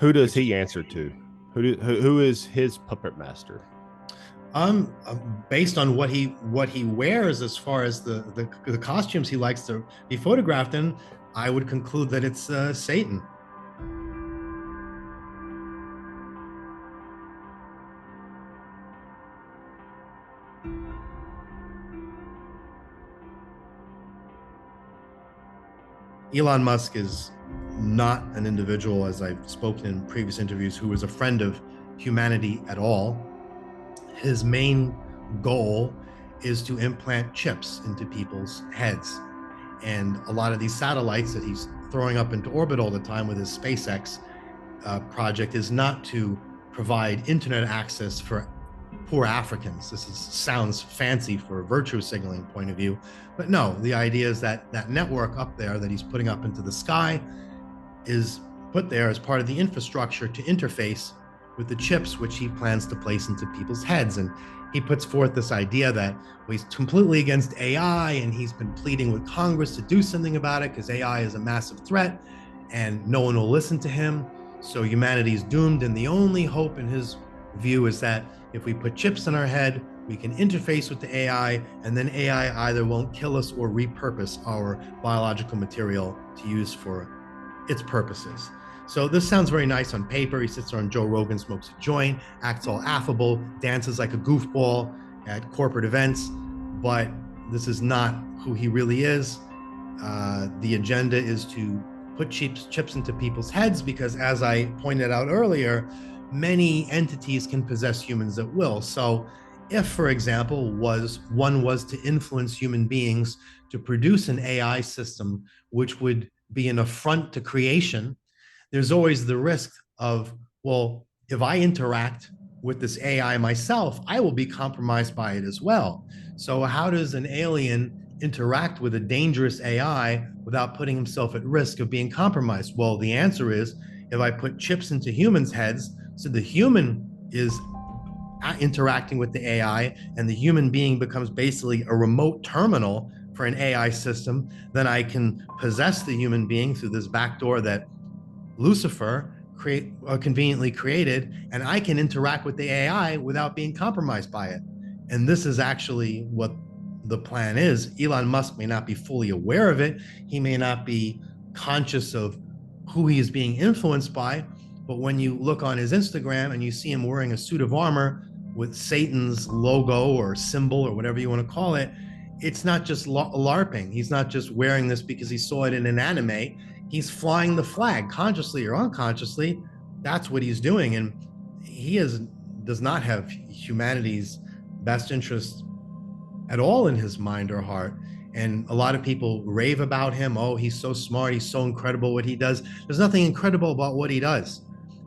Who does he answer to? Who is his puppet master? Based on what he wears, as far as the costumes he likes to be photographed in, I would conclude that it's Satan. Elon Musk is not an individual, as I've spoken in previous interviews, who is a friend of humanity at all. His main goal is to implant chips into people's heads. And a lot of these satellites that he's throwing up into orbit all the time with his SpaceX project is not to provide internet access for poor Africans. Sounds fancy for a virtue signaling point of view, but no, the idea is that that network up there that he's putting up into the sky is put there as part of the infrastructure to interface with the chips which he plans to place into people's heads. And he puts forth this idea that he's completely against AI, and he's been pleading with Congress to do something about it because AI is a massive threat and no one will listen to him. So humanity's doomed, and the only hope in his view is that if we put chips in our head, we can interface with the AI, and then AI either won't kill us or repurpose our biological material to use for its purposes. So this sounds very nice on paper. He sits there on Joe Rogan, smokes a joint, acts all affable, dances like a goofball at corporate events, but this is not who he really is. The agenda is to put chips into people's heads because, as I pointed out earlier, many entities can possess humans at will. So if, for example, one was to influence human beings to produce an AI system which would be an affront to creation, there's always the risk of, well, if I interact with this AI myself, I will be compromised by it as well. So how does an alien interact with a dangerous AI without putting himself at risk of being compromised? Well, the answer is, if I put chips into humans' heads, so the human is interacting with the AI and the human being becomes basically a remote terminal for an AI system, then I can possess the human being through this backdoor that Lucifer conveniently created, and I can interact with the AI without being compromised by it. And this is actually what the plan is. Elon Musk may not be fully aware of it. He may not be conscious of who he is being influenced by. But when you look on his Instagram and you see him wearing a suit of armor with Satan's logo or symbol or whatever you want to call it, it's not just LARPing. He's not just wearing this because he saw it in an anime. He's flying the flag, consciously or unconsciously. That's what he's doing. And he does not have humanity's best interest at all in his mind or heart. And a lot of people rave about him. Oh, he's so smart. He's so incredible what he does. There's nothing incredible about what he does.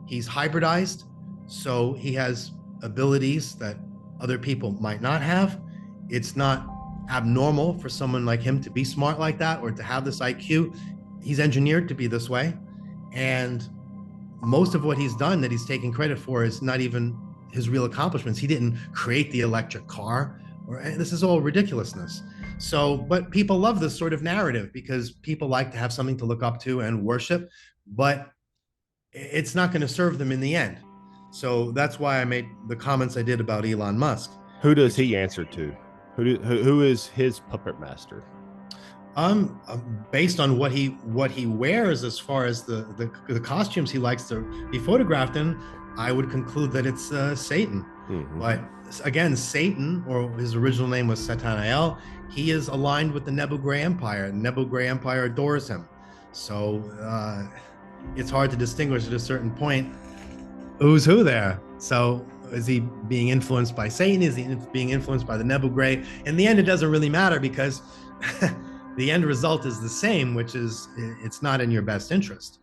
He's hybridized, so he has abilities that other people might not have. It's not abnormal for someone like him to be smart like that or to have this IQ. He's engineered to be this way. And most of what he's done that he's taking credit for is not even his real accomplishments. He didn't create the electric car, this is all ridiculousness. So, but people love this sort of narrative because people like to have something to look up to and worship, but it's not going to serve them in the end. So that's why I made the comments I did about Elon Musk. Who does he answer to? Who is his puppet master? Based on what he wears, as far as the costumes he likes to be photographed in, I would conclude that it's Satan. Mm-hmm. But again, Satan, or his original name was Satanael, he is aligned with the Nebu Gray Empire. The Nebu Gray Empire adores him. So it's hard to distinguish at a certain point who's who there. So is he being influenced by Satan? Is he being influenced by the Nebu Gray? In the end, it doesn't really matter because the end result is the same, which is it's not in your best interest.